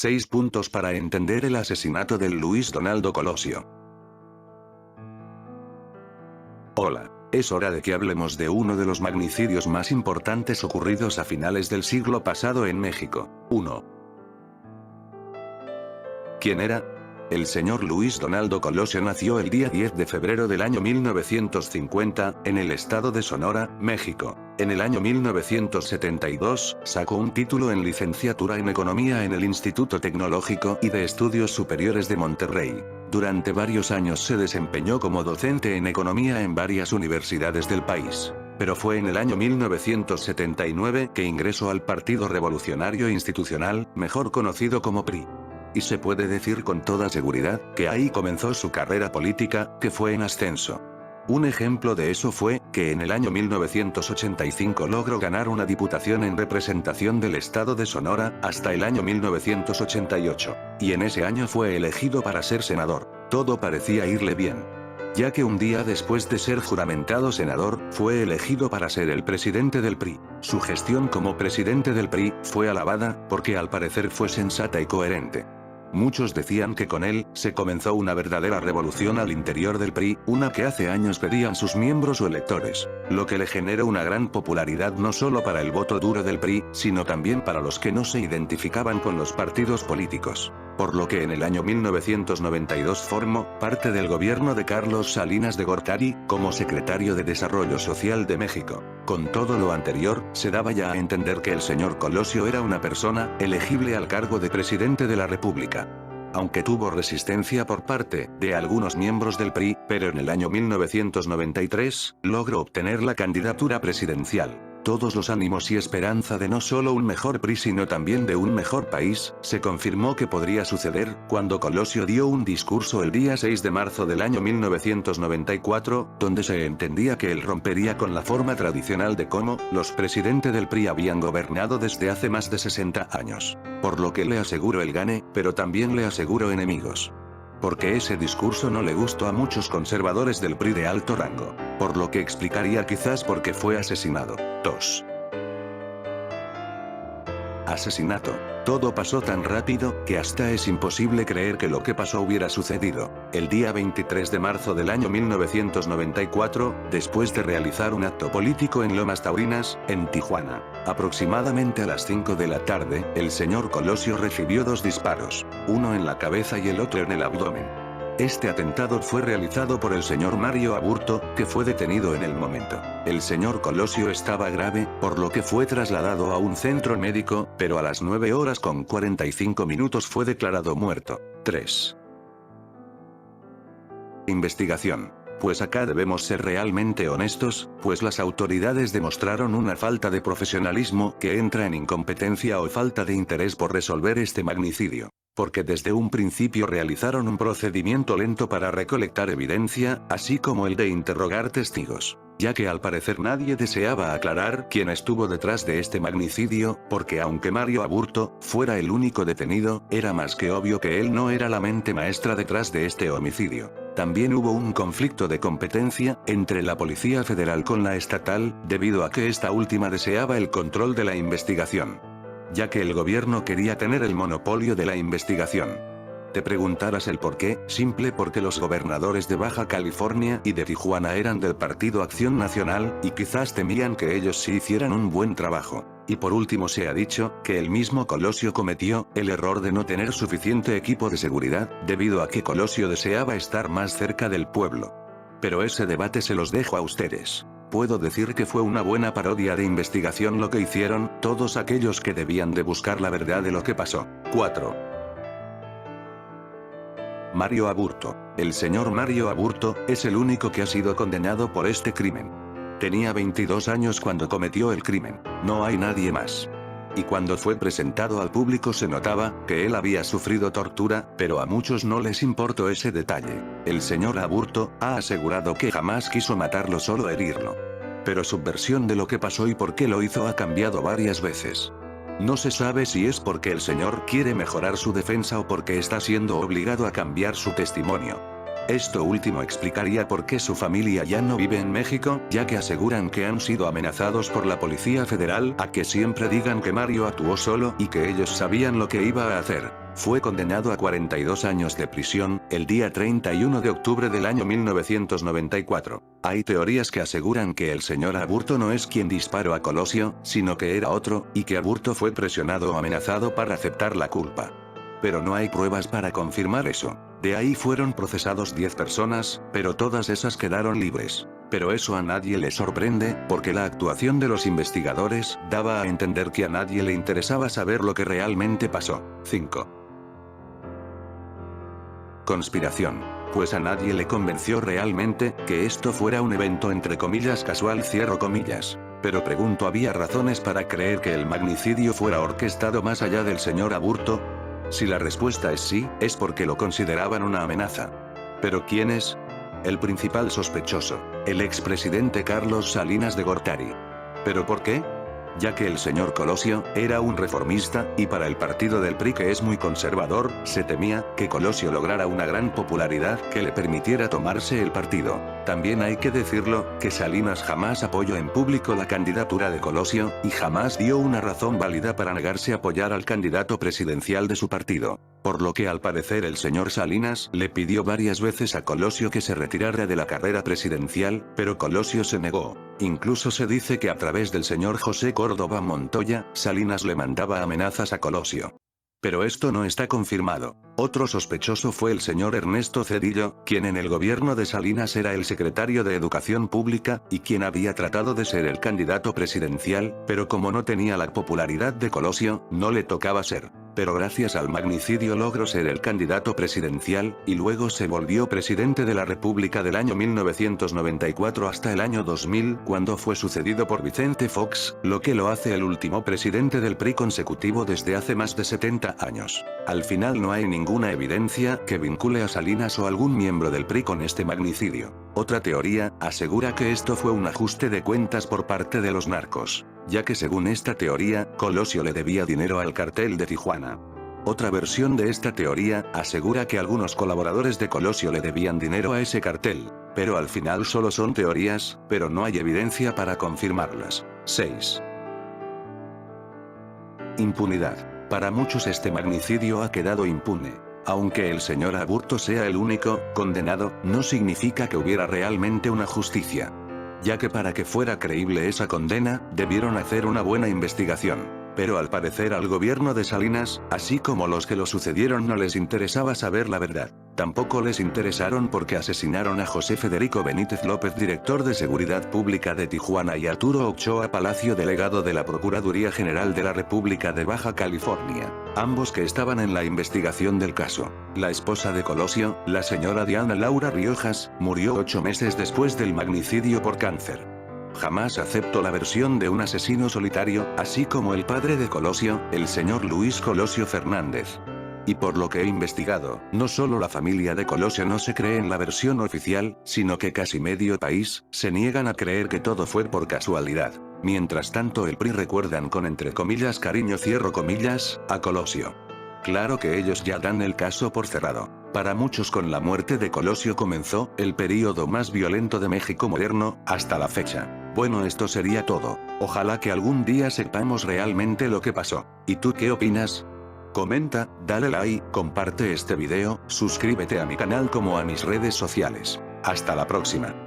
6 puntos para entender el asesinato del Luis Donaldo Colosio. Hola. Es hora de que hablemos de uno de los magnicidios más importantes ocurridos a finales del siglo pasado en México. 1. ¿Quién era? El señor Luis Donaldo Colosio nació el día 10 de febrero del año 1950, en el estado de Sonora, México. En el año 1972, sacó un título en licenciatura en Economía en el Instituto Tecnológico y de Estudios Superiores de Monterrey. Durante varios años se desempeñó como docente en Economía en varias universidades del país. Pero fue en el año 1979 que ingresó al Partido Revolucionario Institucional, mejor conocido como PRI. Y se puede decir con toda seguridad, que ahí comenzó su carrera política, que fue en ascenso. Un ejemplo de eso fue, que en el año 1985 logró ganar una diputación en representación del estado de Sonora, hasta el año 1988. Y en ese año fue elegido para ser senador. Todo parecía irle bien. Ya que un día después de ser juramentado senador, fue elegido para ser el presidente del PRI. Su gestión como presidente del PRI, fue alabada, porque al parecer fue sensata y coherente. Muchos decían que con él, se comenzó una verdadera revolución al interior del PRI, una que hace años pedían sus miembros o electores, lo que le generó una gran popularidad no solo para el voto duro del PRI, sino también para los que no se identificaban con los partidos políticos. Por lo que en el año 1992 formó parte del gobierno de Carlos Salinas de Gortari, como secretario de Desarrollo Social de México. Con todo lo anterior, se daba ya a entender que el señor Colosio era una persona elegible al cargo de presidente de la República. Aunque tuvo resistencia por parte de algunos miembros del PRI, pero en el año 1993, logró obtener la candidatura presidencial. Todos los ánimos y esperanza de no solo un mejor PRI sino también de un mejor país, se confirmó que podría suceder, cuando Colosio dio un discurso el día 6 de marzo del año 1994, donde se entendía que él rompería con la forma tradicional de cómo los presidentes del PRI habían gobernado desde hace más de 60 años. Por lo que le aseguro el gane, pero también le aseguro enemigos. Porque ese discurso no le gustó a muchos conservadores del PRI de alto rango. Por lo que explicaría quizás por qué fue asesinado. 2. Asesinato. Todo pasó tan rápido, que hasta es imposible creer que lo que pasó hubiera sucedido. El día 23 de marzo del año 1994, después de realizar un acto político en Lomas Taurinas, en Tijuana, aproximadamente a las 5 de la tarde, el señor Colosio recibió 2 disparos, uno en la cabeza y el otro en el abdomen. Este atentado fue realizado por el señor Mario Aburto, que fue detenido en el momento. El señor Colosio estaba grave, por lo que fue trasladado a un centro médico, pero a las 9:45 fue declarado muerto. 3. Investigación. Pues acá debemos ser realmente honestos, pues las autoridades demostraron una falta de profesionalismo que entra en incompetencia o falta de interés por resolver este magnicidio. Porque desde un principio realizaron un procedimiento lento para recolectar evidencia, así como el de interrogar testigos. Ya que al parecer nadie deseaba aclarar quién estuvo detrás de este magnicidio, porque aunque Mario Aburto fuera el único detenido, era más que obvio que él no era la mente maestra detrás de este homicidio. También hubo un conflicto de competencia entre la Policía Federal con la estatal, debido a que esta última deseaba el control de la investigación. Ya que el gobierno quería tener el monopolio de la investigación. Te preguntarás el por qué, simple porque los gobernadores de Baja California y de Tijuana eran del Partido Acción Nacional, y quizás temían que ellos sí hicieran un buen trabajo. Y por último se ha dicho, que el mismo Colosio cometió el error de no tener suficiente equipo de seguridad, debido a que Colosio deseaba estar más cerca del pueblo. Pero ese debate se los dejo a ustedes. Puedo decir que fue una buena parodia de investigación lo que hicieron todos aquellos que debían de buscar la verdad de lo que pasó. 4. Mario Aburto. El señor Mario Aburto es el único que ha sido condenado por este crimen. Tenía 22 años cuando cometió el crimen. No hay nadie más. Y cuando fue presentado al público se notaba que él había sufrido tortura, pero a muchos no les importó ese detalle. El señor Aburto ha asegurado que jamás quiso matarlo, solo herirlo. Pero su versión de lo que pasó y por qué lo hizo ha cambiado varias veces. No se sabe si es porque el señor quiere mejorar su defensa o porque está siendo obligado a cambiar su testimonio. Esto último explicaría por qué su familia ya no vive en México, ya que aseguran que han sido amenazados por la Policía Federal a que siempre digan que Mario actuó solo y que ellos sabían lo que iba a hacer. Fue condenado a 42 años de prisión, el día 31 de octubre del año 1994. Hay teorías que aseguran que el señor Aburto no es quien disparó a Colosio, sino que era otro, y que Aburto fue presionado o amenazado para aceptar la culpa. Pero no hay pruebas para confirmar eso. De ahí fueron procesados 10 personas, pero todas esas quedaron libres. Pero eso a nadie le sorprende, porque la actuación de los investigadores daba a entender que a nadie le interesaba saber lo que realmente pasó. 5. Conspiración. Pues a nadie le convenció realmente que esto fuera un evento entre comillas casual, cierro comillas. Pero pregunto, ¿había razones para creer que el magnicidio fuera orquestado más allá del señor Aburto? Si la respuesta es sí, es porque lo consideraban una amenaza. ¿Pero quién es? El principal sospechoso, el expresidente Carlos Salinas de Gortari. ¿Pero por qué? Ya que el señor Colosio era un reformista, y para el partido del PRI, que es muy conservador, se temía que Colosio lograra una gran popularidad que le permitiera tomarse el partido. También hay que decirlo, que Salinas jamás apoyó en público la candidatura de Colosio, y jamás dio una razón válida para negarse a apoyar al candidato presidencial de su partido. Por lo que al parecer el señor Salinas le pidió varias veces a Colosio que se retirara de la carrera presidencial, pero Colosio se negó. Incluso se dice que a través del señor José Córdoba Montoya, Salinas le mandaba amenazas a Colosio. Pero esto no está confirmado. Otro sospechoso fue el señor Ernesto Zedillo, quien en el gobierno de Salinas era el secretario de Educación Pública, y quien había tratado de ser el candidato presidencial, pero como no tenía la popularidad de Colosio, no le tocaba ser. Pero gracias al magnicidio logró ser el candidato presidencial, y luego se volvió presidente de la República del año 1994 hasta el año 2000, cuando fue sucedido por Vicente Fox, lo que lo hace el último presidente del PRI consecutivo desde hace más de 70 años. Al final no hay ninguna evidencia que vincule a Salinas o algún miembro del PRI con este magnicidio. Otra teoría asegura que esto fue un ajuste de cuentas por parte de los narcos, ya que según esta teoría, Colosio le debía dinero al cartel de Tijuana. Otra versión de esta teoría asegura que algunos colaboradores de Colosio le debían dinero a ese cartel, pero al final solo son teorías, pero no hay evidencia para confirmarlas. 6. Impunidad. Para muchos este magnicidio ha quedado impune. Aunque el señor Aburto sea el único condenado, no significa que hubiera realmente una justicia. Ya que para que fuera creíble esa condena, debieron hacer una buena investigación. Pero al parecer al gobierno de Salinas, así como los que lo sucedieron, no les interesaba saber la verdad. Tampoco les interesaron porque asesinaron a José Federico Benítez López, director de Seguridad Pública de Tijuana, y Arturo Ochoa Palacio, delegado de la Procuraduría General de la República de Baja California. Ambos que estaban en la investigación del caso. La esposa de Colosio, la señora Diana Laura Riojas, murió 8 meses después del magnicidio por cáncer. Jamás acepto la versión de un asesino solitario, así como el padre de Colosio, el señor Luis Colosio Fernández. Y por lo que he investigado, no solo la familia de Colosio no se cree en la versión oficial, sino que casi medio país se niegan a creer que todo fue por casualidad. Mientras tanto el PRI recuerdan con entre comillas cariño, cierro comillas, a Colosio. Claro que ellos ya dan el caso por cerrado. Para muchos, con la muerte de Colosio comenzó el período más violento de México moderno, hasta la fecha. Bueno, esto sería todo. Ojalá que algún día sepamos realmente lo que pasó. ¿Y tú qué opinas? Comenta, dale like, comparte este video, suscríbete a mi canal como a mis redes sociales. Hasta la próxima.